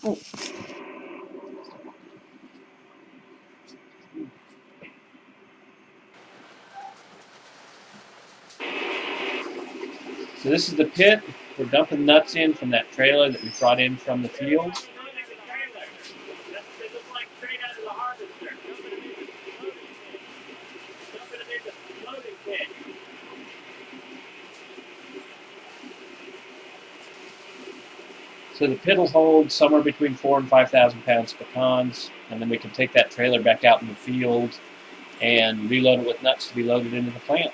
So this is the pit. We're dumping nuts in from that trailer that we brought in from the field. So the pit will hold somewhere between 4,000 and 5,000 pounds of pecans, and then we can take that trailer back out in the field and reload it with nuts to be loaded into the plant.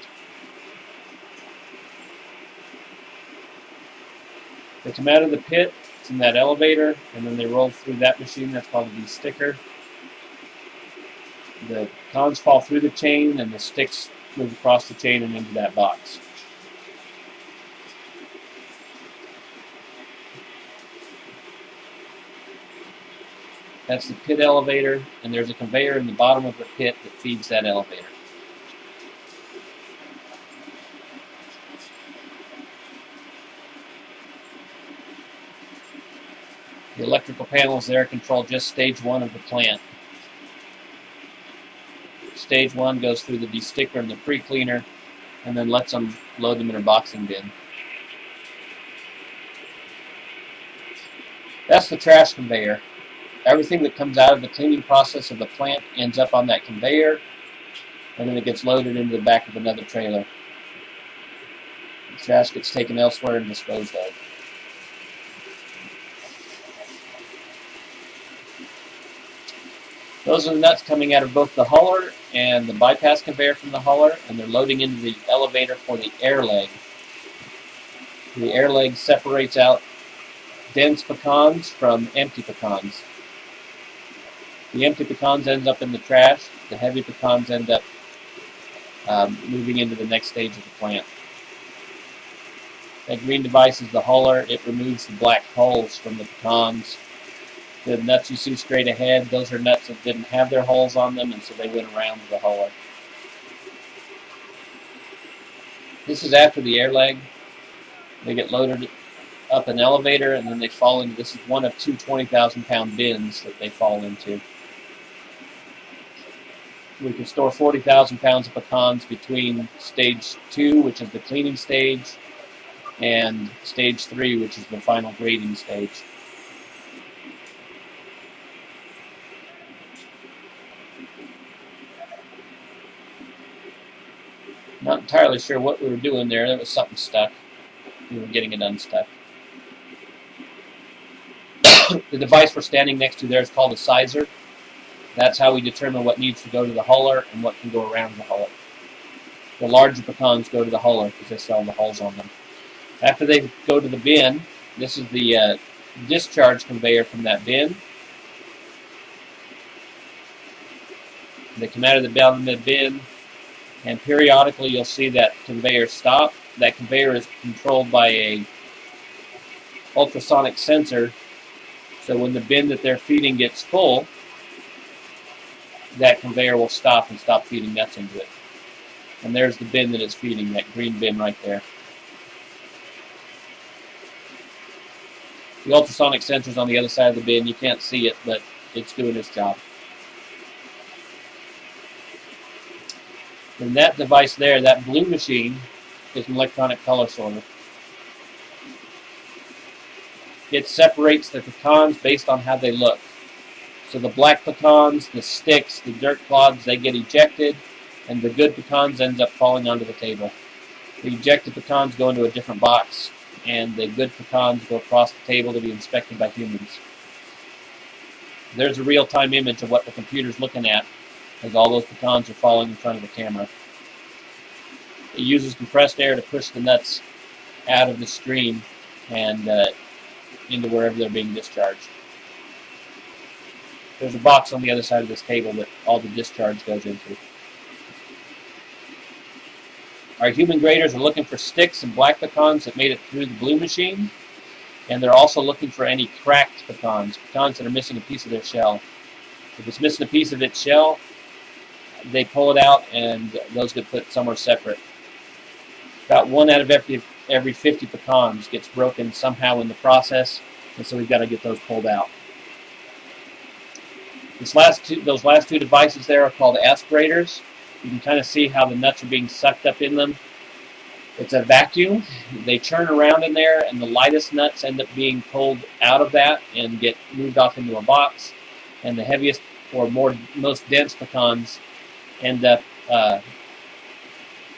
They come out of the pit, it's in that elevator, and then they roll through that machine. That's called a de-sticker. The pecans fall through the chain, and the sticks move across the chain and into that box. That's the pit elevator, and there's a conveyor in the bottom of the pit that feeds that elevator. The electrical panels there control just stage 1 of the plant. Stage 1 goes through the de-sticker and the pre-cleaner, and then lets them load them in a boxing bin. That's the trash conveyor. Everything that comes out of the cleaning process of the plant ends up on that conveyor, and then it gets loaded into the back of another trailer. The trash gets taken elsewhere and disposed of. Those are the nuts coming out of both the hauler and the bypass conveyor from the hauler, and they're loading into the elevator for the air leg. The air leg separates out dense pecans from empty pecans. The empty pecans end up in the trash. The heavy pecans end up moving into the next stage of the plant. That green device is the hauler. It removes the black hulls from the pecans. The nuts you see straight ahead, those are nuts that didn't have their hulls on them, and so they went around the hauler. This is after the air leg. They get loaded up an elevator, and then they fall into, this is one of two 20,000-pound bins that they fall into. We can store 40,000 pounds of pecans between stage 2, which is the cleaning stage, and stage 3, which is the final grading stage. Not entirely sure what we were doing there. There was something stuck. We were getting it unstuck. The device we're standing next to there is called a sizer. That's how we determine what needs to go to the hauler and what can go around the hauler. The larger pecans go to the hauler because they still have the hulls on them. After they go to the bin, this is the discharge conveyor from that bin. They come out of the bottom of the bin, and periodically you'll see that conveyor stop. That conveyor is controlled by a ultrasonic sensor, so when the bin that they're feeding gets full, that conveyor will stop and stop feeding nuts into it. And there's the bin that it's feeding, that green bin right there. The ultrasonic sensor's on the other side of the bin. You can't see it, but it's doing its job. And that device there, that blue machine, is an electronic color sorter. It separates the pecans based on how they look. So the black pecans, the sticks, the dirt clods, they get ejected, and the good pecans ends up falling onto the table. The ejected pecans go into a different box, and the good pecans go across the table to be inspected by humans. There's a real-time image of what the computer's looking at as all those pecans are falling in front of the camera. It uses compressed air to push the nuts out of the stream and into wherever they're being discharged. There's a box on the other side of this table that all the discharge goes into. Our human graders are looking for sticks and black pecans that made it through the blue machine, and they're also looking for any cracked pecans, pecans that are missing a piece of their shell. If it's missing a piece of its shell, they pull it out and those get put somewhere separate. About 1 out of every 50 pecans gets broken somehow in the process, and so we've got to get those pulled out. Those last two devices there are called aspirators. You can kind of see how the nuts are being sucked up in them. It's a vacuum. They turn around in there, and the lightest nuts end up being pulled out of that and get moved off into a box. And the heaviest or most dense pecans end up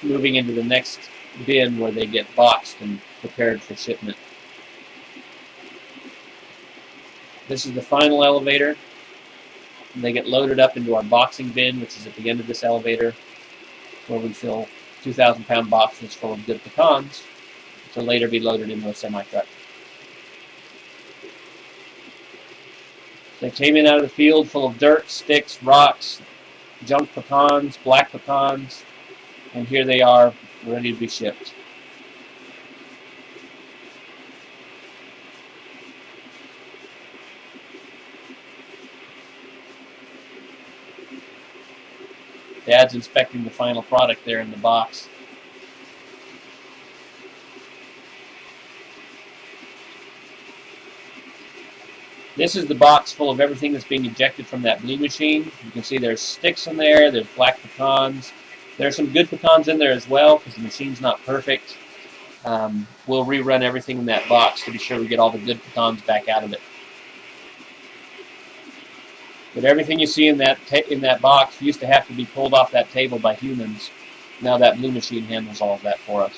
moving into the next bin where they get boxed and prepared for shipment. This is the final elevator. They get loaded up into our boxing bin, which is at the end of this elevator, where we fill 2,000-pound boxes full of good pecans to later be loaded into a semi-truck. They came in out of the field full of dirt, sticks, rocks, junk pecans, black pecans, and here they are, ready to be shipped. Dad's inspecting the final product there in the box. This is the box full of everything that's being ejected from that blue machine. You can see there's sticks in there, there's black pecans. There's some good pecans in there as well because the machine's not perfect. We'll rerun everything in that box to be sure we get all the good pecans back out of it. But everything you see in that box used to have to be pulled off that table by humans. Now that blue machine handles all of that for us.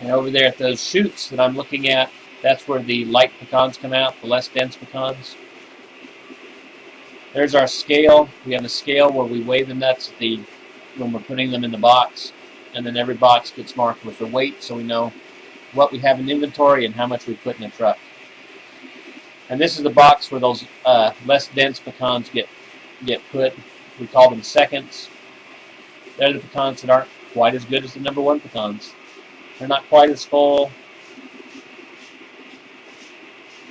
And over there at those chutes that I'm looking at, that's where the light pecans come out, the less dense pecans. There's our scale. We have a scale where we weigh the nuts when we're putting them in the box. And then every box gets marked with the weight so we know what we have in inventory and how much we put in a truck. And this is the box where those less dense pecans get put. We call them seconds. They're the pecans that aren't quite as good as the number one pecans. They're not quite as full.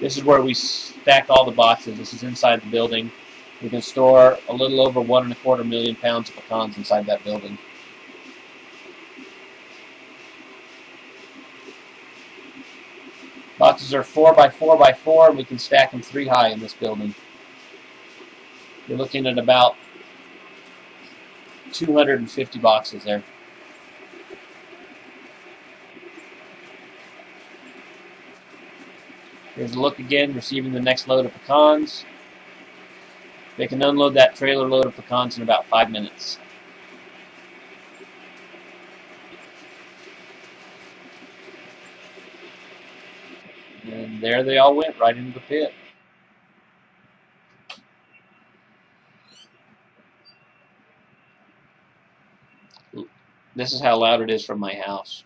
This is where we stack all the boxes. This is inside the building. We can store a little over 1.25 million pounds of pecans inside that building. Boxes are 4 by 4 by 4, and we can stack them 3 high in this building. You're looking at about 250 boxes there. Here's a look again, receiving the next load of pecans. They can unload that trailer load of pecans in about 5 minutes. And there they all went, right into the pit. This is how loud it is from my house.